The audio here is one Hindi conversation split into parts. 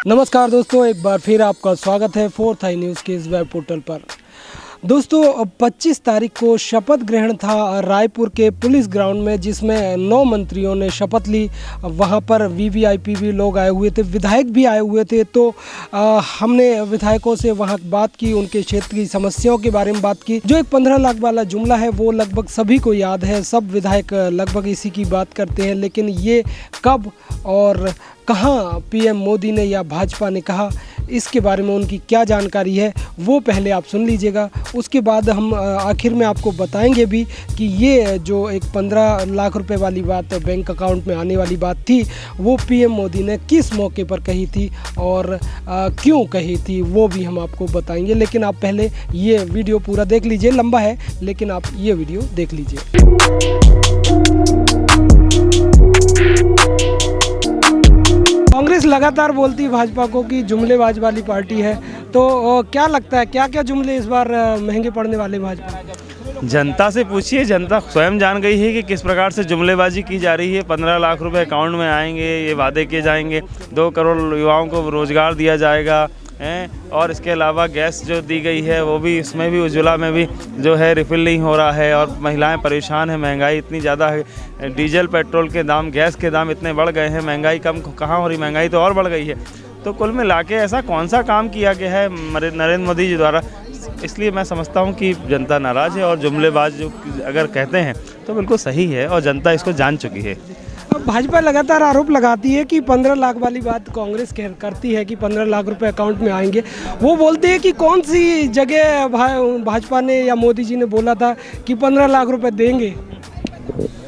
नमस्कार दोस्तों, एक बार फिर आपका स्वागत है फोर्थ आई न्यूज़ के इस वेब पोर्टल पर। दोस्तों 25 तारीख को शपथ ग्रहण था रायपुर के पुलिस ग्राउंड में, जिसमें 9 मंत्रियों ने शपथ ली। वहां पर वीवीआईपी भी लोग आए हुए थे, विधायक भी आए हुए थे। तो हमने विधायकों से वहां बात की, उनके क्षेत्र की समस्याओं के बारे में बात की। जो एक 15 लाख वाला जुमला है वो लगभग सभी को याद है, सब विधायक लगभग इसी की बात करते हैं। लेकिन ये कब और कहाँ पीएम मोदी ने या भाजपा ने कहा, इसके बारे में उनकी क्या जानकारी है वो पहले आप सुन लीजिएगा। उसके बाद हम आखिर में आपको बताएंगे भी कि ये जो एक 15 लाख रुपए वाली बात बैंक अकाउंट में आने वाली बात थी, वो पीएम मोदी ने किस मौके पर कही थी और क्यों कही थी, वो भी हम आपको बताएंगे। लेकिन आप पहले ये वीडियो पूरा देख लीजिए, लंबा है लेकिन आप ये वीडियो देख लीजिए। कांग्रेस लगातार बोलती है भाजपा को कि जुमलेबाज वाली पार्टी है, तो क्या लगता है क्या क्या जुमले इस बार महंगे पड़ने वाले भाजपा? जनता से पूछिए, जनता स्वयं जान गई है कि किस प्रकार से जुमलेबाजी की जा रही है। 15 लाख रुपए अकाउंट में आएंगे, ये वादे किए जाएंगे, 2 करोड़ युवाओं को रोजगार दिया जाएगा हैं, और इसके अलावा गैस जो दी गई है वो भी, इसमें भी उज्ज्वला में भी जो है रिफ़िल नहीं हो रहा है और महिलाएं परेशान हैं। महंगाई इतनी ज़्यादा है, डीजल पेट्रोल के दाम, गैस के दाम इतने बढ़ गए हैं, महंगाई कम कहाँ हो रही, महंगाई तो और बढ़ गई है। तो कुल मिला के ऐसा कौन सा काम किया गया है नरेंद्र मोदी जी द्वारा, इसलिए मैं समझता हूँ कि जनता नाराज़ है। और जुमलेबाज जो अगर कहते हैं तो बिल्कुल सही है और जनता इसको जान चुकी है। भाजपा लगातार आरोप लगाती है कि 15 लाख वाली बात कांग्रेस करती है कि 15 लाख रुपए अकाउंट में आएंगे। वो बोलते हैं कि कौन सी जगह भाजपा ने या मोदी जी ने बोला था कि 15 लाख रुपए देंगे?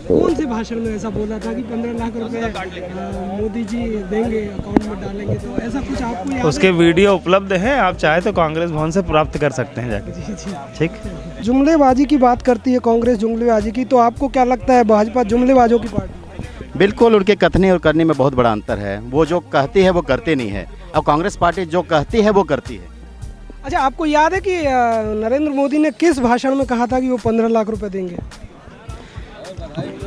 कौन से भाषण में ऐसा बोला था कि 15 लाख रुपए मोदी जी देंगे, अकाउंट में डालेंगे? तो ऐसा कुछ आपको याद है? उसके वीडियो उपलब्ध है, आप चाहे तो कांग्रेस भवन से प्राप्त कर सकते हैं जाके। जी। ठीक। जुमलेबाजी की बात करती है कांग्रेस, जुमलेबाजी की, तो आपको क्या लगता है भाजपा जुमलेबाजों की पार्टी? बिल्कुल, उनके कथने और करने में बहुत बड़ा अंतर है। वो जो कहती है वो करते नहीं है, और कांग्रेस पार्टी जो कहती है वो करती है। अच्छा, आपको याद है कि नरेंद्र मोदी ने किस भाषण में कहा था कि वो 15 लाख रुपए देंगे?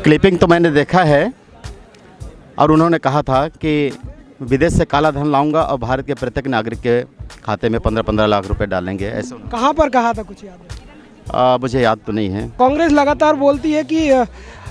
क्लिपिंग तो मैंने देखा है, और उन्होंने कहा था कि विदेश से काला धन लाऊंगा और भारत के प्रत्येक नागरिक के खाते में 15-15 लाख रुपए डालेंगे। ऐसे कहाँ पर कहा था, कुछ याद है? मुझे याद तो नहीं है। कांग्रेस लगातार बोलती है कि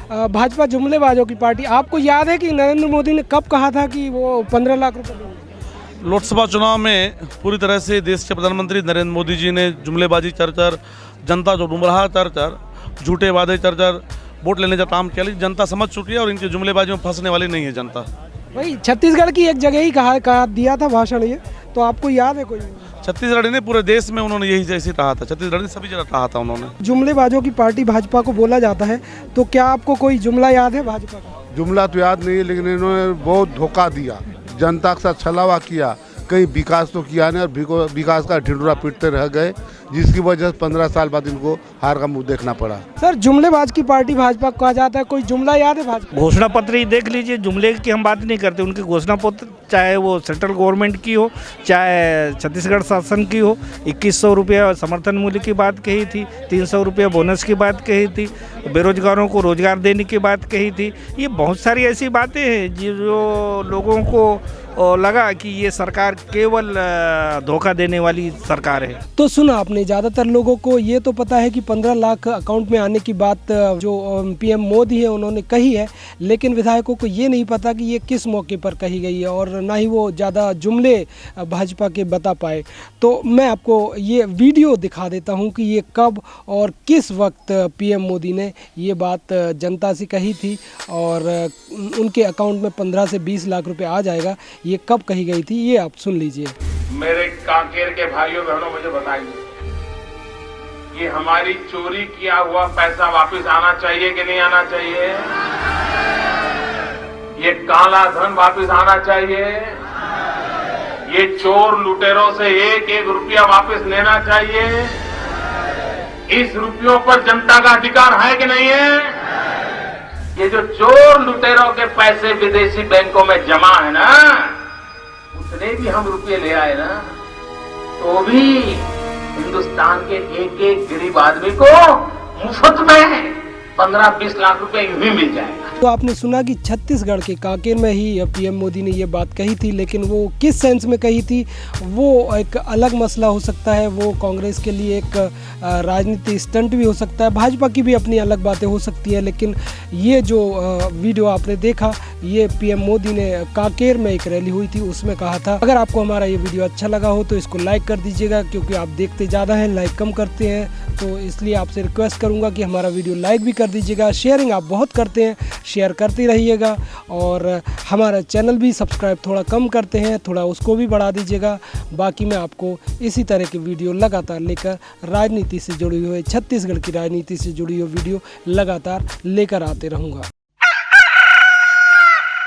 भाजपा जुमलेबाजों की पार्टी। आपको याद है कि नरेंद्र मोदी ने कब कहा था कि वो 15 लाख रुपए देंगे? लोकसभा चुनाव में पूरी तरह से देश के प्रधानमंत्री नरेंद्र मोदी जी ने जुमलेबाजी चर्चर, जनता जो गुमराह चर्चर, झूठे वादे चर्चर, वोट लेने का काम किया। जनता समझ चुकी है और इनकी जुमलेबाजी में फंसने वाली नहीं है जनता। भाई छत्तीसगढ़ की एक जगह ही कहा दिया था भाषण ये, तो आपको याद है कोई? छत्तीसगढ़ ने पूरे देश में उन्होंने यही जैसे कहा था, छत्तीसगढ़ ने सभी जगह कहा था उन्होंने। जुमलेबाजों की पार्टी भाजपा को बोला जाता है, तो क्या आपको कोई जुमला याद है भाजपा का? जुमला तो याद नहीं है, लेकिन इन्होंने बहुत धोखा दिया, जनता के साथ छलावा किया, कहीं विकास तो किया नहीं और विकास का ढिंढोरा पीटते रह गए, जिसकी वजह से 15 साल बाद इनको हार का मुंह देखना पड़ा। सर, जुमलेबाज की पार्टी भाजपा को कहा जाता है, कोई जुमला याद है भाजपा? घोषणा पत्र ही देख लीजिए, जुमले की हम बात नहीं करते। उनकी घोषणा पत्र चाहे वो सेंट्रल गवर्नमेंट की हो, चाहे छत्तीसगढ़ शासन की हो, 2100 रुपया समर्थन मूल्य की बात कही थी, 300 रुपया बोनस की बात कही थी, बेरोजगारों को रोजगार देने की बात कही थी। ये बहुत सारी ऐसी बातें हैं जो लोगों को लगा कि ये सरकार केवल धोखा देने वाली सरकार है। तो सुना आपने, ज़्यादातर लोगों को ये तो पता है कि 15 लाख अकाउंट में आने की बात जो पीएम मोदी है उन्होंने कही है, लेकिन विधायकों को ये नहीं पता कि ये किस मौके पर कही गई है, और ना ही वो ज़्यादा जुमले भाजपा के बता पाए। तो मैं आपको ये वीडियो दिखा देता हूँ कि ये कब और किस वक्त पीएम मोदी ने ये बात जनता से कही थी, और उनके अकाउंट में 15 से 20 लाख रुपए आ जाएगा, ये कब कही गई थी, ये आप सुन लीजिए। मेरे कांकेर के भाइयों बहनों, मुझे बताइए, ये हमारी चोरी किया हुआ पैसा वापस आना चाहिए कि नहीं आना चाहिए? ये काला धन वापस आना चाहिए? ये चोर लुटेरों से एक एक रुपया वापस लेना चाहिए? इस रुपयों पर जनता का अधिकार है कि नहीं है? ये जो चोर लुटेरों के पैसे विदेशी बैंकों में जमा है ना, उतने भी हम रुपये ले आए ना, तो भी हिंदुस्तान के एक एक गरीब आदमी को मुफ्त में 15-20 लाख रुपए यूं ही मिल जाएगा। तो आपने सुना कि छत्तीसगढ़ के कांकेर में ही पीएम मोदी ने ये बात कही थी, लेकिन वो किस सेंस में कही थी वो एक अलग मसला हो सकता है। वो कांग्रेस के लिए एक राजनीति स्टंट भी हो सकता है, भाजपा की भी अपनी अलग बातें हो सकती है। लेकिन ये जो वीडियो आपने देखा, ये पीएम मोदी ने कांकेर में एक रैली हुई थी उसमें कहा था। अगर आपको हमारा ये वीडियो अच्छा लगा हो तो इसको लाइक कर दीजिएगा, क्योंकि आप देखते ज़्यादा हैं, लाइक कम करते हैं, तो इसलिए आपसे रिक्वेस्ट करूँगा कि हमारा वीडियो लाइक भी कर दीजिएगा। शेयरिंग आप बहुत करते हैं, शेयर करते रहिएगा, और हमारा चैनल भी सब्सक्राइब थोड़ा कम करते हैं, थोड़ा उसको भी बढ़ा दीजिएगा। बाकी मैं आपको इसी तरह की वीडियो लगातार लेकर राजनीति से जुड़ी हुई, छत्तीसगढ़ की राजनीति से जुड़ी हुई वीडियो लगातार लेकर आते रहूँगा।